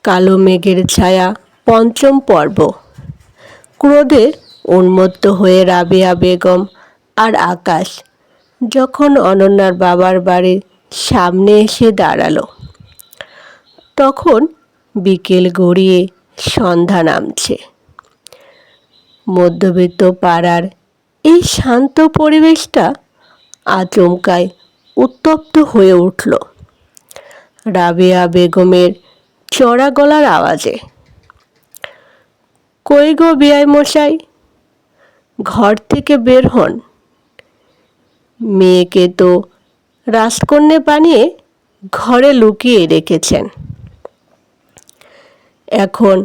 কালো মেঘের ছায়া পঞ্চম পর্ব। ক্রোধে উন্মত্ত হয়ে রাবেয়া বেগম আর আকাশ যখন অনন্যার বাবার বাড়ির সামনে এসে দাঁড়ালো, তখন বিকেল গড়িয়ে সন্ধ্যা নামছে। মধ্যবিত্ত পাড়ার এই শান্ত পরিবেশটা আচমকাই উত্তপ্ত হয়ে উঠল রাবেয়া বেগমের চড়া গলার আওয়াজে। কই গো বিআই মশাই, ঘর থেকে বের হন। মেয়েকে তো রাজকন্যা বানিয়ে ঘরে লুকিয়ে রেখেছেন, এখন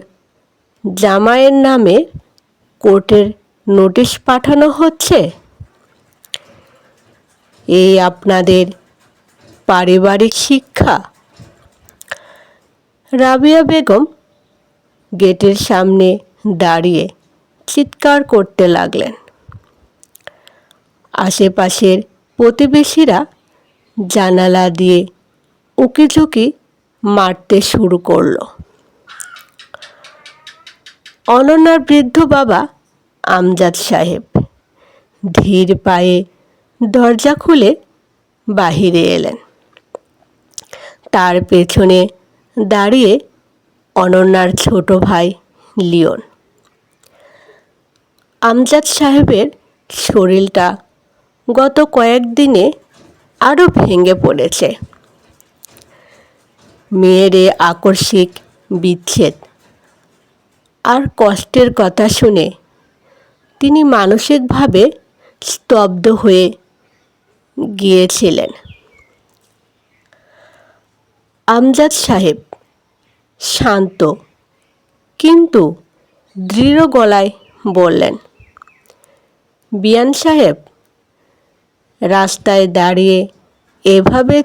জামাইয়ের নামে কোর্টের নোটিশ পাঠানো হচ্ছে। এই আপনাদের পারিবারিক শিক্ষা? রাবেয়া বেগম গেটের সামনে দাঁড়িয়ে চিৎকার করতে লাগলেন। আশেপাশের প্রতিবেশীরা জানালা দিয়ে উকিঝুঁকি মারতে শুরু করলো। অনন্যার বৃদ্ধ বাবা আমজাদ সাহেব ধীর পায়ে দরজা খুলে বাহিরে এলেন। তার পেছনে দাঁড়িয়ে অনন্যার ছোট ভাই লিওন। আমজাদ সাহেবের শরীরটা গত কয়েকদিনে আরও ভেঙে পড়েছে। মেয়ের এ আকস্মিক বিচ্ছেদ আর কষ্টের কথা শুনে তিনি মানসিকভাবে স্তব্ধ হয়ে গিয়েছিলেন। আমজাদ সাহেব শান্ত কিন্তু দৃঢ় গলায় বললেন, বিয়ান সাহেব, রাস্তায় দাঁড়িয়ে এভাবে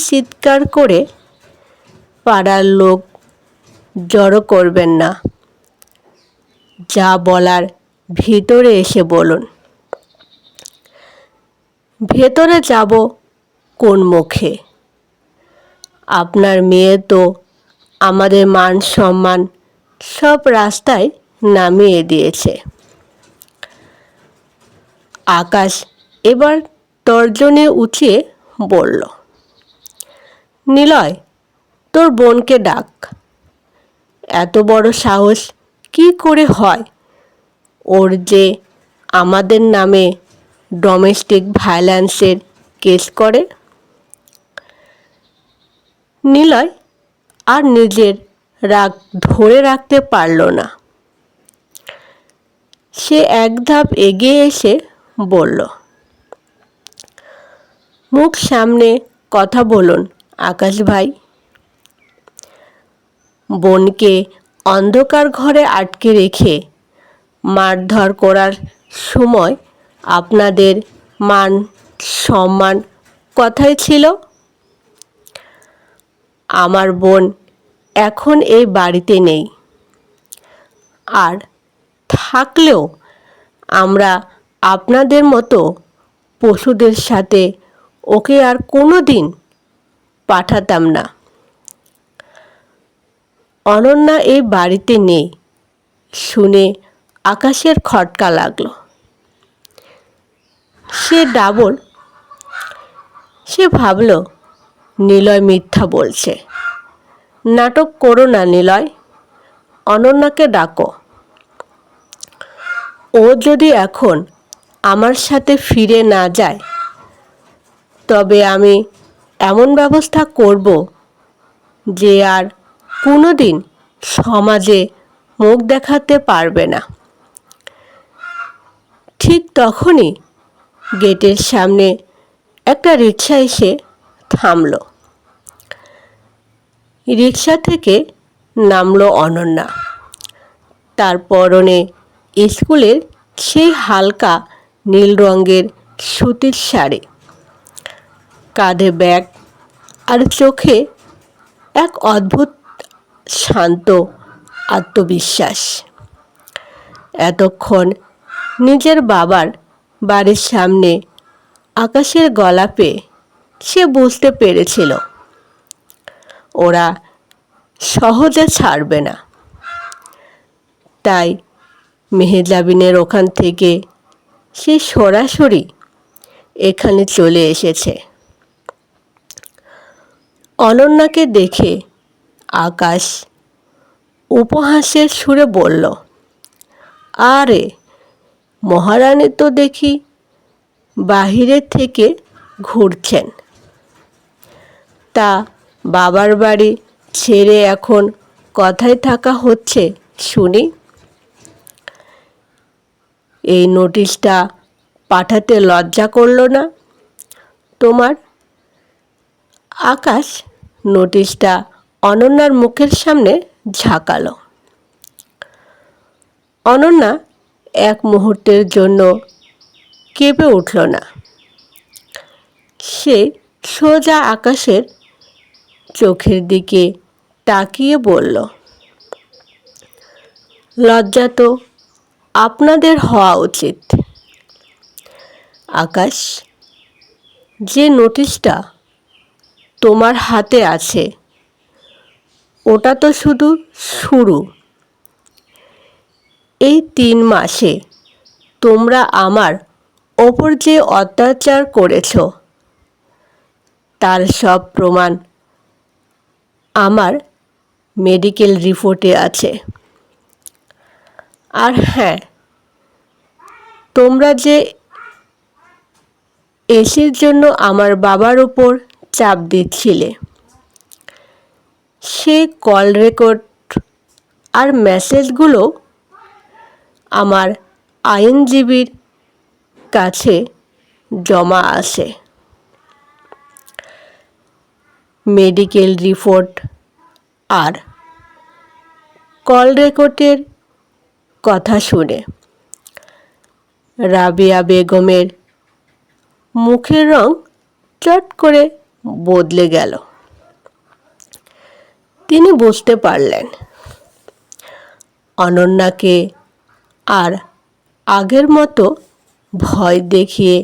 চিৎকার করে পাড়ার লোক জড়ো করবেন না। যা বলার ভিতরে এসে বলুন। ভেতরে যাব কোন মুখে? আপনার মেয়ে তো আমাদের মান সম্মান সব রাস্তায় নামিয়ে দিয়েছে। আকাশ এবার তর্জনে উঁচিয়ে বলল, নিলয়, তোর বোনকে ডাক। এত বড় সাহস কি করে হয় ওর যে আমাদের নামে ডোমেস্টিক ভায়োলেন্সের কেস করে? নিলয় আর নিজের রাগ ধরে রাখতে পারল না। সে এক ধাপ এগিয়ে এসে বলল, মুখ সামনে কথা বলুন আকাশ ভাই। বোনকে অন্ধকার ঘরে আটকে রেখে মারধর করার সময় আপনাদের মান সম্মান কথাই ছিল। আমার বোন এখন এই বাড়িতে নেই, আর থাকলেও আমরা আপনাদের মতো পশুদের সাথে ওকে আর কোনো দিন পাঠাতাম না। অনন্যা এই বাড়িতে নেই শুনে আকাশের খটকা লাগলো। সে ভাবল নিলয় মিথ্যা বলছে। নাটক করো না নিলয়, অনন্যাকে ডাকো। ও যদি এখন আমার সাথে ফিরে না যায়, তবে আমি এমন ব্যবস্থা করব যে আর কোনো দিন সমাজে মুখ দেখাতে পারবে না। ঠিক তখনই গেটের সামনে একটা রিকশা এসে থামল। রিকশা থেকে নামলো অনন্যা। তার পরনে স্কুলের সেই হালকা নীল রঙের সুতির শাড়ি, কাঁধে ব্যাগ আর চোখে এক অদ্ভুত শান্ত আত্মবিশ্বাস। এতক্ষণ নিজের বাবার বাড়ির সামনে আকাশের গলা পেয়ে সে বুঝতে পেরেছিল ওরা সহজে ছাড়বে না। তাই মেহজাবিনের ওখান থেকে সে সরাসরি এখানে চলে এসেছে। অনন্যাকে দেখে আকাশ উপহাসের সুরে বলল, আরে মহারানী তো দেখি বাহিরের থেকে ঘুরছেন। তা বাবার বাড়ি ছেড়ে এখন কোথায় থাকা হচ্ছে শুনি? এই নোটিশটা পাঠাতে লজ্জা করলো না তোমার? আকাশ নোটিশটা অনন্যার মুখের সামনে ঝাঁকালো। অনন্যা এক মুহূর্তের জন্য কেঁপে উঠল না। সে সোজা আকাশের চোখের দিকে তাকিয়ে বলল, লজ্জা তো আপনাদের হওয়া উচিত। আকাশ, যে নোটিশটা তোমার হাতে আছে ওটা তো শুধু শুরু। এই 3 মাসে তোমরা আমার ওপর যে অত্যাচার করেছ তার সব প্রমাণ আমার মেডিকেল রিপোর্টে আছে। আর হ্যাঁ, তোমরা যে এসির জন্য আমার বাবার উপর চাপ দিচ্ছিলে, সে কল রেকর্ড আর মেসেজগুলো আমার আইনজীবীর কাছে জমা আছে। মেডিকেল রিপোর্ট আর কল রেকর্ডের কথা শুনে রাবিয়া বেগমের মুখের রং চট করে বদলে গেল। তিনি বুঝতে পারলেন অনন্যাকে আর আগের মতো ভয় দেখিয়ে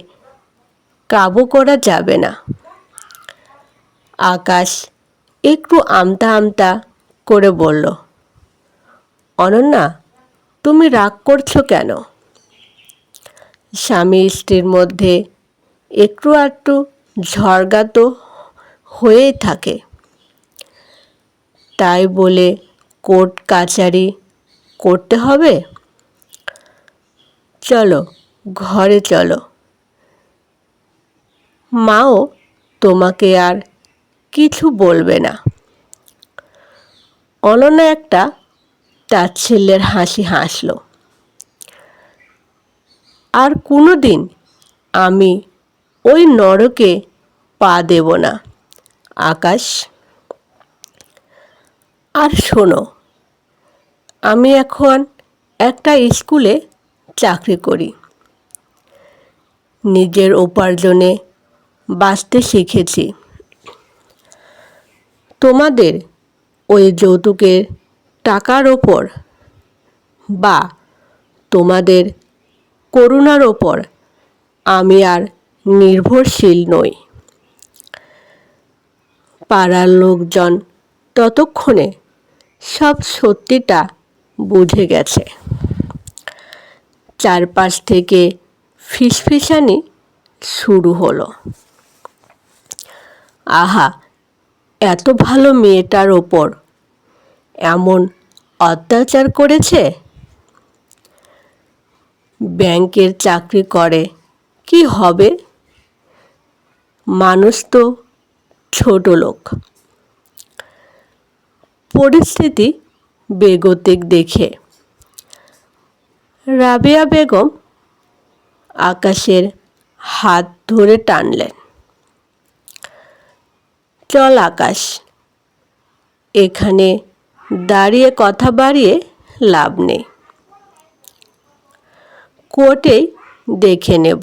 কাবু করা যাবে না। আকাশ একটু আমতা আমতা করে বলল, অনন্যা, তুমি রাগ করছো কেন? স্বামী স্ত্রীর মধ্যে একটু আধটু ঝগড়া তো হয়েই থাকে। তাই বলে কোর্ট কাচারি করতে হবে? চলো ঘরে চলো। মাও তোমাকে আর কিছু বলবে না। অনন্যা একটা তাচ্ছিল্যের হাসি হাসল। আর কোনো দিন আমি ওই নরকে পা দেব না আকাশ। আর শোনো, আমি এখন একটা স্কুলে চাকরি করি। নিজের উপার্জনে বাঁচতে শিখেছি। তোমাদের ওই যৌতুকের টাকার ওপর বা তোমাদের করুণার ওপর আমি আর নির্ভরশীল নই। পাড়ার লোকজন ততক্ষণে সব সত্যিটা বুঝে গেছে। চারপাশ থেকে ফিসফিসানি শুরু হলো। আহা, এত ভালো মেয়েটার ওপর এমন অত্যাচার করেছে। ব্যাংকের চাকরি করে কি হবে? মানুষ তো ছোট লোক। পরিস্থিতি বেগতিক দেখে রাবিয়া বেগম আকাশের হাত ধরে টানলেন। চল আকাশ, এখানে দাঁড়িয়ে কথা বাড়িয়ে লাভ নেই। কোর্টেই দেখে নেব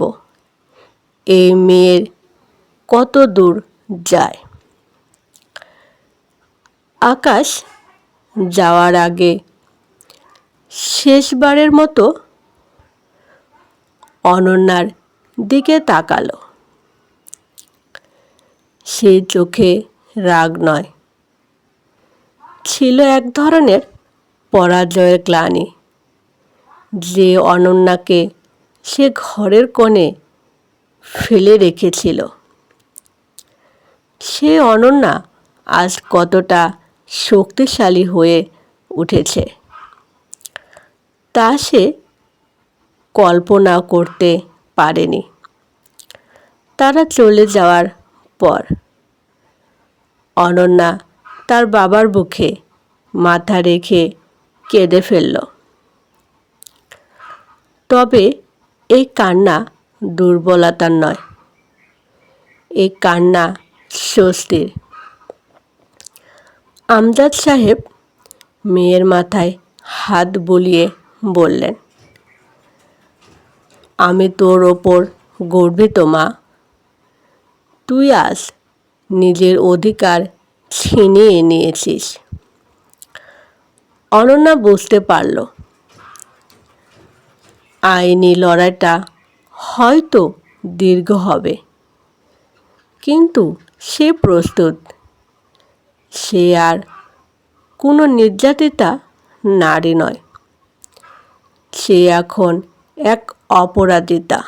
এই মেয়ের কত দূর যায়। আকাশ যাওয়ার আগে শেষবারের মতো অনন্যার দিকে তাকালো। সে চোখে রাগ নয়, ছিল এক ধরনের পরাজয়ের গ্লানি, যে অনন্যাকে সে ঘরের কোণে ফেলে রেখেছিল। সে অনন্যা আজ কতটা শক্তিশালী হয়ে উঠেছে তা সে কল্পনা করতে পারেনি। তারা চলে যাওয়ার পর অনন্যা তার বাবার বুকে মাথা রেখে কেঁদে ফেলল। তবে এই কান্না দুর্বলতার নয়, এই কান্না স্বস্তির। আমজাদ সাহেব মেয়ের মাথায় হাত বুলিয়ে বললেন, আমি তোর ওপর গর্বিত মা। তুই আজ নিজের অধিকার ছিনিয়ে নিয়েছিস। অনন্যা বুঝতে পারল আইনি লড়াইটা হয়তো দীর্ঘ হবে, কিন্তু সে প্রস্তুত। সে আর কোনো নির্যাতিতা নারী নয়, সে এখন এক অপরাজিতা।